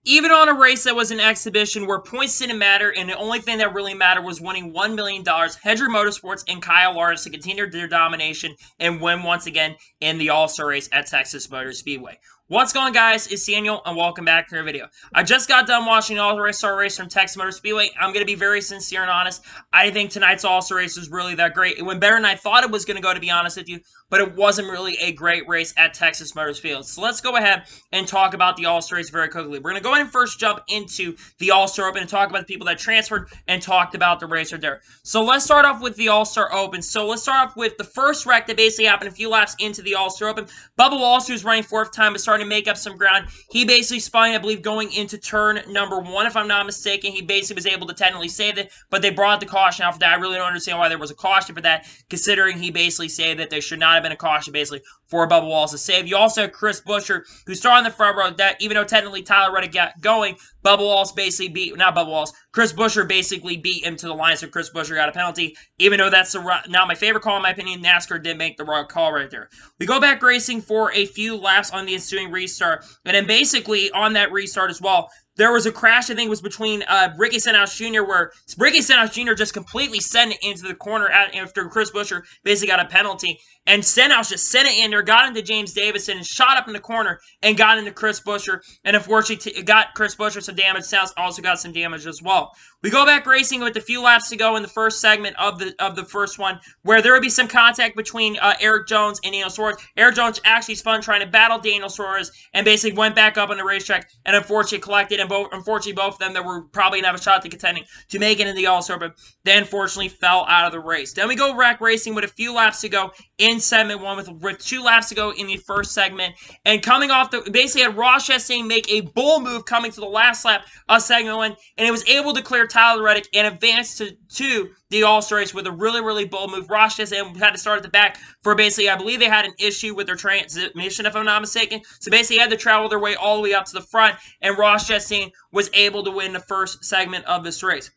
even on a race that was an exhibition where points didn't matter and the only thing that really mattered was winning $1 million, Hendrick Motorsports and Kyle Larson continue their domination and win once again in the All-Star race at Texas Motor Speedway. What's going on, guys? It's Daniel, and welcome back to our video. I just got done watching the All-Star race from Texas Motor Speedway. I'm going to be very sincere and honest. I didn't think tonight's All-Star race was really that great. It went better than I thought it was going to go, to be honest with you, but it wasn't really a great race at Texas Motor Speedway. So let's go ahead and talk about the All-Star race very quickly. We're going to go ahead and first jump into the All-Star Open and talk about the people that transferred and talked about the race right there. So let's start off with the All-Star Open. So let's start off with the first wreck that basically happened a few laps into the All-Star Open. Bubba Wallace, who's running fourth time, was starting to make up some ground. He basically spun, I believe, going into turn number 1, if I'm not mistaken. He basically was able to technically save it, but they brought the caution out for that. I really don't understand why there was a caution for that, considering he basically said that there should not have been a caution, basically, for Bubba Wallace to save. You also have Chris Buescher, who started in the front row, that even though technically Tyler Reddick got going, Bubba Wallace basically beat, not Bubba Wallace, Chris Buescher basically beat him to the line, so Chris Buescher got a penalty. Even though that's not my favorite call, in my opinion, NASCAR did make the wrong call right there. We go back racing for a few laps on the ensuing restart, and then basically on that restart as well, there was a crash, I think it was between Ricky Stenhouse Jr., where Ricky Stenhouse Jr. just completely sent it into the corner after Chris Buescher basically got a penalty. And Stenhouse just sent it in there, got into James Davison, and shot up in the corner and got into Chris Buescher. And unfortunately, got Chris Buescher some damage. Stenhouse also got some damage as well. We go back racing with a few laps to go in the first segment of the first one, where there would be some contact between Eric Jones and Daniel Suarez. Eric Jones actually spun trying to battle Daniel Suarez and basically went back up on the racetrack and unfortunately collected. And unfortunately, both of them that were probably going to have a shot to contending to make it in the All-Star, but they unfortunately fell out of the race. Then we go rack racing with a few laps to go in segment 1 with 2 laps to go in the first segment. And coming off basically had Ross Chastain make a bull move coming to the last lap of segment 1, and it was able to clear Tyler Reddick and advance to the All-Star race with a really, really bold move. Ross Chastain had to start at the back for basically, I believe they had an issue with their transmission, if I'm not mistaken. So basically, had to travel their way all the way up to the front, and Ross Chastain was able to win the first segment of this race.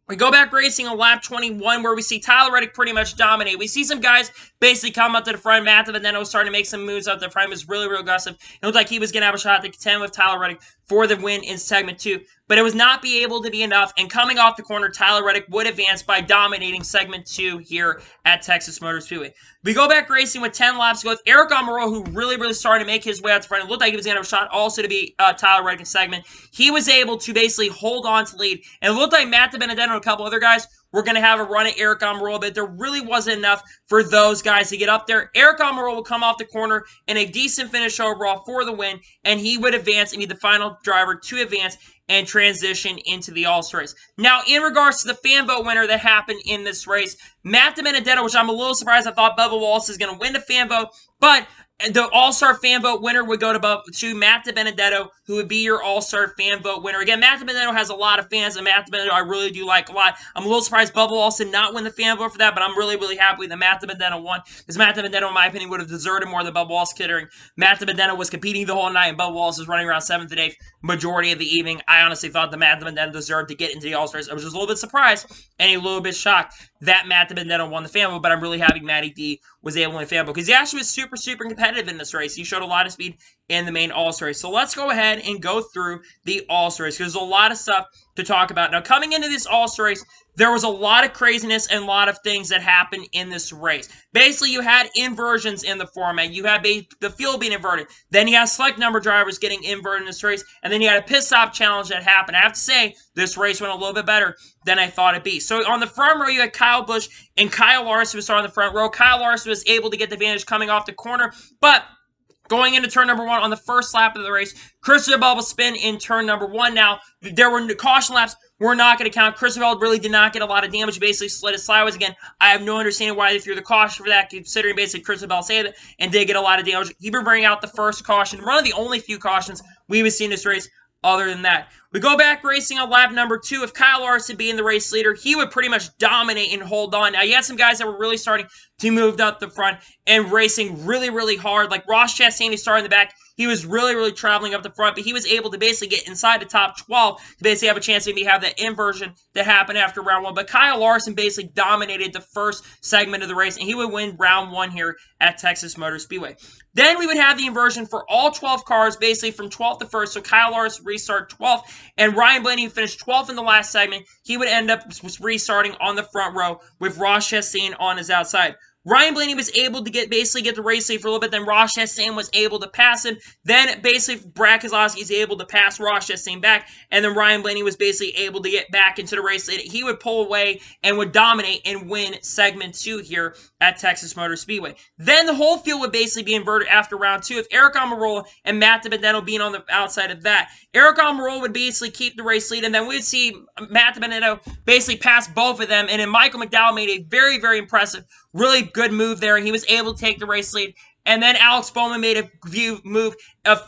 We go back racing on lap 21, where we see Tyler Reddick pretty much dominate. We see some guys basically come up to the front. Matt DiBenedetto was starting to make some moves up the front. It was really, really aggressive. It looked like he was going to have a shot to contend with Tyler Reddick for the win in segment 2. But it was not be able to be enough. And coming off the corner, Tyler Reddick would advance by dominating segment 2 here at Texas Motor Speedway. We go back racing with 10 laps to go with Aric Almirola, who really, really started to make his way out the front. It looked like he was going to have a shot also to beat Tyler Reddick in segment. He was able to basically hold on to lead. And it looked like Matt DiBenedetto and a couple other guys were going to have a run at Aric Almirola, but there really wasn't enough for those guys to get up there. Aric Almirola would come off the corner in a decent finish overall for the win, and he would advance and be the final driver to advance and transition into the All-Star race. Now, in regards to the fan vote winner that happened in this race, Matt DiBenedetto, which I'm a little surprised, I thought Bubba Wallace is going to win the fan vote, but the All-Star fan vote winner would go to Matt DiBenedetto, who would be your All-Star fan vote winner. Again, Matt DiBenedetto has a lot of fans, and Matt DiBenedetto I really do like a lot. I'm a little surprised Bubba Wallace did not win the fan vote for that, but I'm really, really happy that Matt DiBenedetto won, because Matt DiBenedetto, in my opinion, would have deserved it more than Bubba Wallace, considering Matt DiBenedetto was competing the whole night, and Bubba Wallace was running around 7th and 8th majority of the evening. I honestly thought that Matt DiBenedetto deserved to get into the All-Stars. I was just a little bit surprised and a little bit shocked that Matt DiBenedetto won the fan vote, but I'm really happy Matty D was able to win the fan vote, because he actually was super, super competitive in this race. He showed a lot of speed in the main All-Star race. So let's go ahead and go through the All-Star race, because there's a lot of stuff to talk about. Now, coming into this All-Star race, there was a lot of craziness and a lot of things that happened in this race. Basically, you had inversions in the format. You had the field being inverted. Then you had select number drivers getting inverted in this race. And then you had a pit stop challenge that happened. I have to say, this race went a little bit better than I thought it'd be. So on the front row, you had Kyle Busch and Kyle Larson was starting on the front row. Kyle Larson was able to get the advantage coming off the corner, but going into turn number 1 on the first lap of the race, Christopher Bell spin in turn number 1. Now, there were caution laps. We're not going to count. Christopher Bell really did not get a lot of damage. Basically slid his sideways again. I have no understanding why they threw the caution for that, considering basically Christopher Bell saved it and did get a lot of damage. He would bring out the first caution. One of the only few cautions we would see in this race. Other than that, We go back racing on lap number 2. If Kyle Larson being the race leader, he would pretty much dominate and hold on. Now, you had some guys that were really starting to move up the front and racing really, really hard. Like Ross Chastain, who started in the back, he was really, really traveling up the front, but he was able to basically get inside the top 12 to basically have a chance to maybe have that inversion that happened after round 1. But Kyle Larson basically dominated the first segment of the race, and he would win round 1 here at Texas Motor Speedway. Then we would have the inversion for all 12 cars, basically from 12th to 1st. So Kyle Larson restart 12th, and Ryan Blaney finished 12th in the last segment. He would end up restarting on the front row with Ross Chastain on his outside. Ryan Blaney was able to get the race lead for a little bit. Then Ross Chastain was able to pass him. Then basically Brad Keselowski is able to pass Ross Chastain back. And then Ryan Blaney was basically able to get back into the race lead. He would pull away and would dominate and win segment 2 here at Texas Motor Speedway. Then the whole field would basically be inverted after round 2 with Eric Almirola and Matt DiBenedetto being on the outside of that. Eric Almirola would basically keep the race lead, and then we would see Matt DiBenedetto basically pass both of them. And then Michael McDowell made a very, very impressive, really good move there, and he was able to take the race lead. And then Alex Bowman made a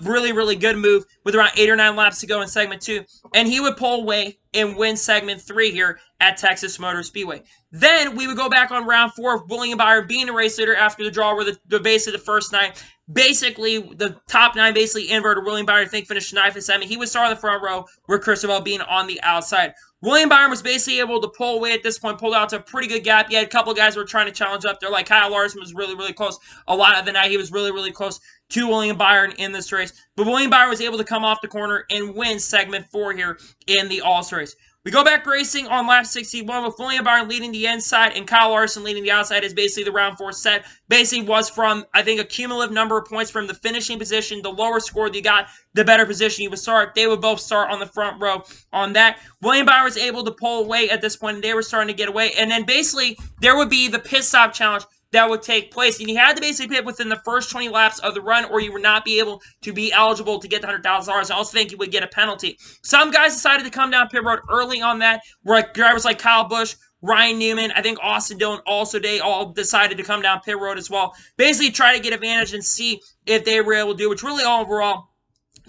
really, really good move with around 8 or 9 laps to go in segment 2. And he would pull away and win segment 3 here at Texas Motor Speedway. Then we would go back on round 4 of William Byron being the race leader after the draw where basically the first 9. Basically, the top 9 basically inverted. William Byron, I think, finished 9th and 7th. He would start on the front row with Christopher being on the outside. William Byron was basically able to pull away at this point, pulled out to a pretty good gap. He had a couple of guys who were trying to challenge up there, like Kyle Larson was really, really close. A lot of the night, he was really, really close to William Byron in this race. But William Byron was able to come off the corner and win segment 4 here in the All-Star race. We go back racing on lap 61 with William Byron leading the inside and Kyle Larson leading the outside as basically the round 4 set. Basically was from, I think, a cumulative number of points from the finishing position. The lower score you got, the better position you would start. They would both start on the front row on that. William Byron was able to pull away at this point, and they were starting to get away. And then basically, there would be the pit stop challenge that would take place. And you had to basically pit within the first 20 laps of the run, or you would not be able to be eligible to get the $100,000. I also think you would get a penalty. Some guys decided to come down pit road early on that, where drivers like Kyle Busch, Ryan Newman, I think Austin Dillon also, they all decided to come down pit road as well. Basically try to get advantage and see if they were able to do, which really overall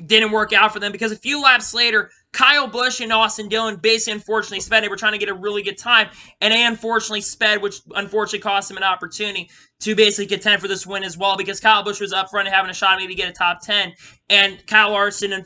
didn't work out for them, because a few laps later, Kyle Busch and Austin Dillon basically unfortunately sped. They were trying to get a really good time, and they unfortunately sped, which unfortunately cost them an opportunity to basically contend for this win as well, because Kyle Busch was up front and having a shot to maybe get a top 10, and Kyle Busch, he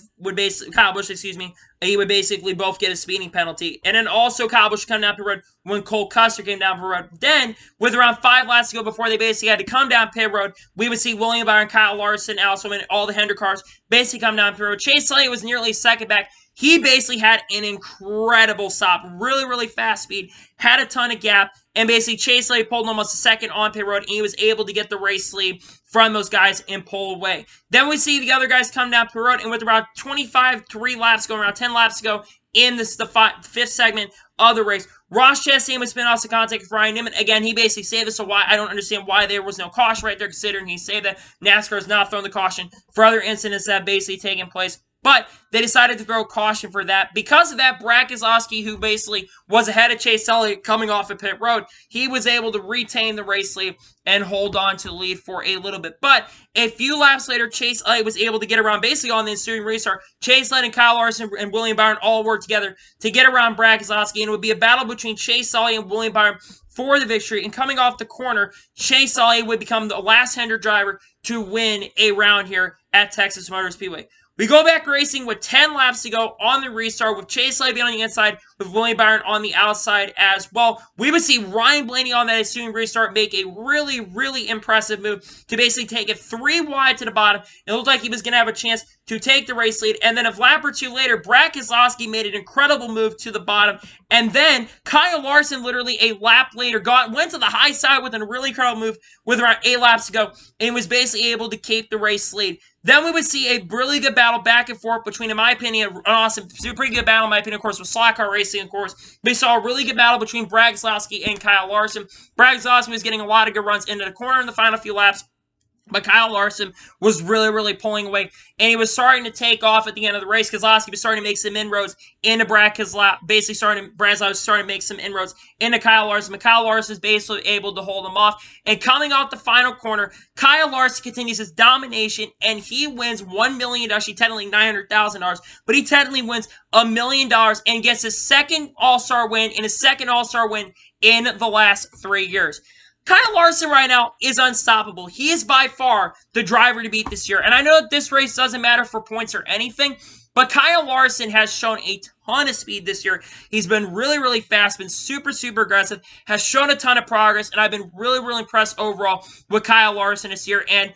would basically both get a speeding penalty. And then also Kyle Busch come down pit road when Cole Custer came down pit road. Then, with around 5 laps to go before they basically had to come down pit road, we would see William Byron, Kyle Larson, Alex Bowman, all the Hendrick cars basically come down pit road. Chase Elliott was nearly second back. He basically had an incredible stop, really, really fast speed, had a ton of gap, and basically Chase Elliott pulled almost a second on pit road, and he was able to get the race lead from those guys and pull away. Then we see the other guys come down pit road, and with around 3 laps going, around 10 laps to go in the 5th segment of the race, Ross Chastain would spin off the contact with Ryan Newman. Again, he basically saved us, so I don't understand why there was no caution right there, considering he saved that. NASCAR has not thrown the caution for other incidents that have basically taken place. But they decided to throw caution for that. Because of that, Brad Keselowski, who basically was ahead of Chase Elliott coming off of pit road, he was able to retain the race lead and hold on to the lead for a little bit. But a few laps later, Chase Elliott was able to get around basically on the ensuing restart. Chase Elliott and Kyle Larson and William Byron all worked together to get around Brad Keselowski, and it would be a battle between Chase Elliott and William Byron for the victory. And coming off the corner, Chase Elliott would become the last Hendrick driver to win a round here at Texas Motor Speedway. We go back racing with 10 laps to go on the restart with Chase Elliott on the inside with William Byron on the outside as well. We would see Ryan Blaney on that ensuing restart make a really, really impressive move to basically take it 3 wide to the bottom. It looked like he was going to have a chance to take the race lead. And then a lap or 2 later, Brad Keselowski made an incredible move to the bottom. And then Kyle Larson literally a lap later went to the high side with a really incredible move with around 8 laps to go and was basically able to keep the race lead. Then we would see a really good battle back and forth between, in my opinion, an awesome, pretty good battle, in my opinion, of course, with Slot Car Racing, of course. We saw a really good battle between Brad Keselowski and Kyle Larson. Brad Keselowski was getting a lot of good runs into the corner in the final few laps. But Kyle Larson was really, really pulling away, and he was starting to take off at the end of the race. Keselowski was starting to make some inroads into Brad Keselowski, basically Brad Keselowski was starting to make some inroads into Kyle Larson, but Kyle Larson is basically able to hold him off. And coming off the final corner, Kyle Larson continues his domination, and he wins $1 million, actually technically $900,000, but he technically wins $1 million and gets his second All-Star win and his second All-Star win in the last 3 years. Kyle Larson right now is unstoppable. He is by far the driver to beat this year. And I know that this race doesn't matter for points or anything, but Kyle Larson has shown a ton of speed this year. He's been really, really fast, been super, super aggressive, has shown a ton of progress, and I've been really, really impressed overall with Kyle Larson this year. And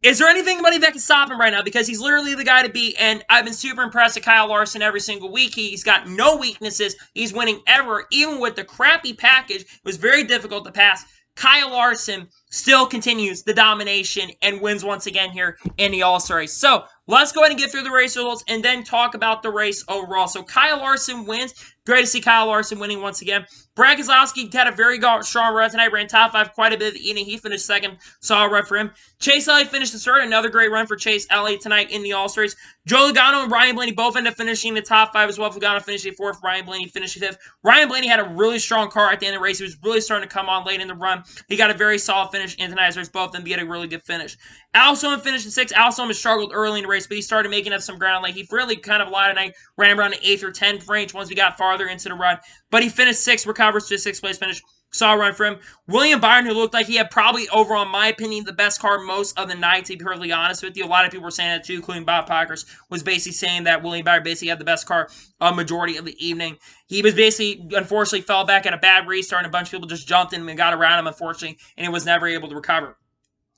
is there anybody that can stop him right now? Because he's literally the guy to beat, and I've been super impressed with Kyle Larson every single week. He's got no weaknesses. He's winning ever, even with the crappy package. It was very difficult to pass. Kyle Larson still continues the domination and wins once again here in the All-Star race. So let's go ahead and get through the race results and then talk about the race overall. So Kyle Larson wins. Great to see Kyle Larson winning once again. Brad Keselowski had a very strong run tonight. Ran top 5 quite a bit of the evening. He finished second. Solid run for him. Chase Elliott finished the third. Another great run for Chase Elliott tonight in the All-Star race. Joe Logano and Ryan Blaney both ended up finishing the top 5 as well. Logano finished 4th. Ryan Blaney finished 5th. Ryan Blaney had a really strong car at the end of the race. He was really starting to come on late in the run. He got a very solid finish in tonight's race. Both of them had a really good finish. Alston finished in 6th. Alston struggled early in the race, but he started making up some ground late. He really kind of lied tonight. Ran around the 8th or 10th range once we got farther into the run. But he finished 6th, recovers to a 6th place finish. Solid run for him. William Byron, who looked like he had probably, overall, in my opinion, the best car most of the night, to be perfectly honest with you. A lot of people were saying that too, including Bob Pockers, was basically saying that William Byron basically had the best car a majority of the evening. He was basically, unfortunately, fell back at a bad restart, and a bunch of people just jumped in and got around him, unfortunately, and he was never able to recover.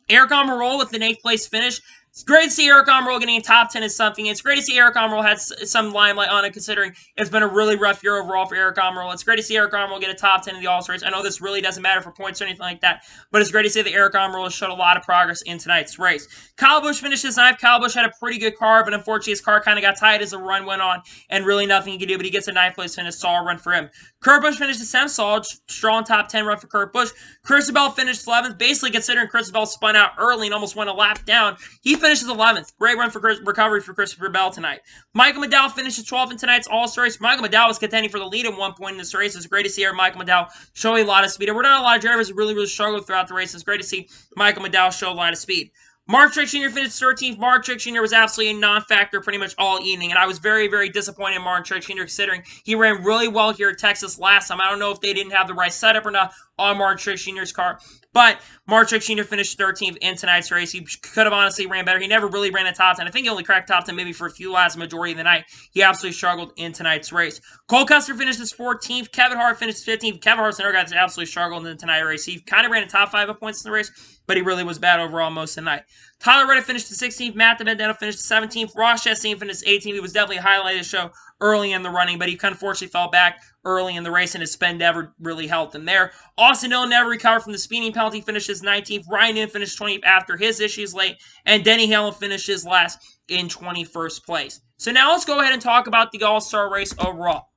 Eric Almirola with an 8th place finish. It's great to see Eric Almirola getting a top 10 is something. It's great to see Eric Almirola had some limelight on it, considering it's been a really rough year overall for Eric Almirola. It's great to see Eric Almirola get a top 10 in the All-Star race. I know this really doesn't matter for points or anything like that, but it's great to see that Eric Almirola showed a lot of progress in tonight's race. Kyle Busch finished his 9th. Kyle Busch had a pretty good car, but unfortunately his car kind of got tight as the run went on, and really nothing he could do, but he gets a 9th place finish. Solid run for him. Kurt Busch finished his 10th. Solid, strong top 10 run for Kurt Busch. Christabel finished 11th. Basically, considering Christabel spun out early and almost went a lap down, he finishes 11th. Great run for recovery for Christopher Bell tonight. Michael McDowell finishes 12th in tonight's All-Star race. Michael McDowell was contending for the lead at one point in this race. It's great to see Michael McDowell show a lot of speed. And we're not a lot of drivers who really struggled throughout the race. It's great to see Michael McDowell show a lot of speed. Mark Truex Jr. finished 13th. Mark Truex Jr. was absolutely a non-factor pretty much all evening, and I was very, very disappointed in Mark Truex Jr. considering he ran really well here at Texas last time. I don't know if they didn't have the right setup or not on Mark Truex Jr.'s car, but Mark Truex Jr. finished 13th in tonight's race. He could have honestly ran better. He never really ran a top 10. I think he only cracked top 10 maybe for a few laps majority of the night. He absolutely struggled in tonight's race. Cole Custer finished his 14th. Kevin Hart finished 15th. Kevin Hart's another guy that absolutely struggled in tonight's race. He kind of ran a top 5 of points in the race, but he really was bad overall most of the night. Tyler Reddick finished the 16th. Matt DiBenedetto finished the 17th. Ross Chastain finished 18th. He was definitely a highlight of the show early in the running, but he unfortunately fell back early in the race, and his spin never really helped him there. Austin Dillon never recovered from the speeding penalty, finishes 19th. Ryan Newman finished 20th after his issues late, and Denny Hamlin finishes last in 21st place. So now let's go ahead and talk about the All-Star race overall.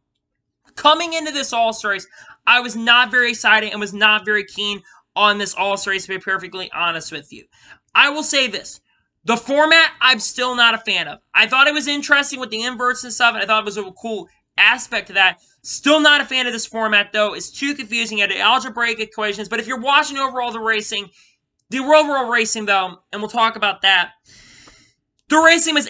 Coming into this All-Star race, I was not very excited and was not very keen on this All-Star race, to be perfectly honest with you. I will say this. The format, I'm still not a fan of. I thought it was interesting with the inverts and stuff, and I thought it was a cool aspect to that. Still not a fan of this format, though. It's too confusing. You had the algebraic equations, but if you're watching overall the overall racing, though, and we'll talk about that, the racing was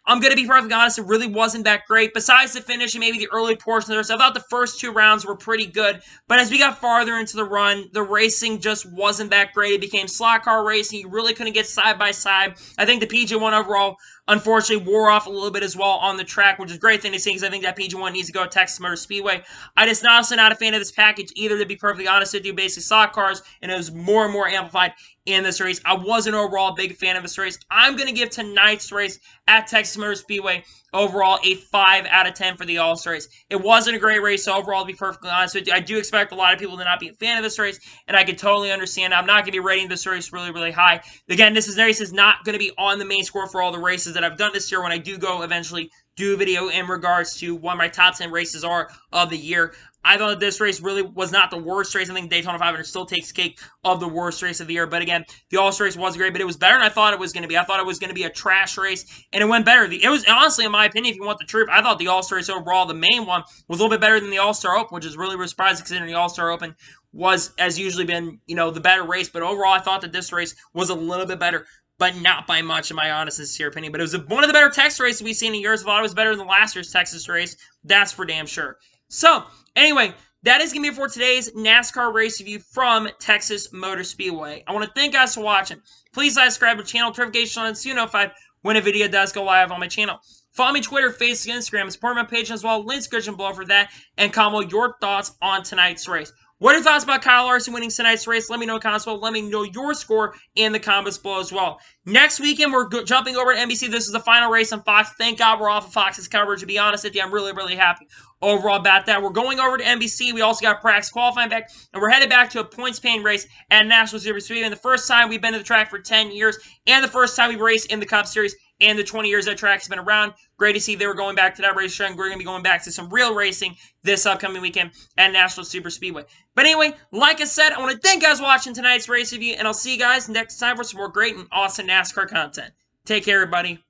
I'm going to be perfectly honest, it really wasn't that great. Besides the finish and maybe the early portion of the race, I thought the first 2 rounds were pretty good. But as we got farther into the run, the racing just wasn't that great. It became slot car racing. You really couldn't get side by side. I think the PG1 overall, unfortunately, wore off a little bit as well on the track, which is a great thing to see because I think that PG1 needs to go to Texas Motor Speedway. I just honestly not a fan of this package either, to be perfectly honest with you. Basically, slot cars, and it was more and more amplified in this race. I wasn't overall a big fan of this race. I'm going to give tonight's race at Texas Motor Speedway overall a 5 out of 10 for the All-Star race. It wasn't a great race overall, to be perfectly honest with you. I do expect a lot of people to not be a fan of this race, and I can totally understand. I'm not going to be rating this race really high. Again, this race is not going to be on the main score for all the races that I've done this year when I do go eventually do a video in regards to what my top 10 races are of the year. I thought that this race really was not the worst race. I think Daytona 500 still takes cake of the worst race of the year. But again, the All-Star race was great, but it was better than I thought it was going to be. I thought it was going to be a trash race, and it went better. It was, honestly, in my opinion, if you want the truth, I thought the All-Star race overall, the main one, was a little bit better than the All-Star Open, which is really surprising considering the All-Star Open has usually been, the better race. But overall, I thought that this race was a little bit better, but not by much, in my honest and sincere opinion. But it was one of the better Texas races we've seen in years. I thought it was better than last year's Texas race. That's for damn sure. So, anyway, that is going to be it for today's NASCAR race review from Texas Motor Speedway. I want to thank you guys for watching. Please subscribe to the channel, notification on so you're notified when a video does go live on my channel. Follow me on Twitter, Facebook, Instagram, support my page as well. Links in the description below for that. And comment your thoughts on tonight's race. What are your thoughts about Kyle Larson winning tonight's race? Let me know in the comments below. Let me know your score in the comments below as well. Next weekend, we're jumping over to NBC. This is the final race on Fox. Thank God we're off of Fox's coverage. To be honest with you, I'm really happy overall about that. We're going over to NBC. We also got practice qualifying back, and we're headed back to a points-paying race at National Super Speedway. And the first time we've been to the track for 10 years, and the first time we've raced in the Cup Series, and the 20 years that track has been around. Great to see they were going back to that racetrack. We're going to be going back to some real racing this upcoming weekend at National Super Speedway. But anyway, like I said, I want to thank you guys for watching tonight's race review, and I'll see you guys next time for some more great and awesome NASCAR content. Take care, everybody.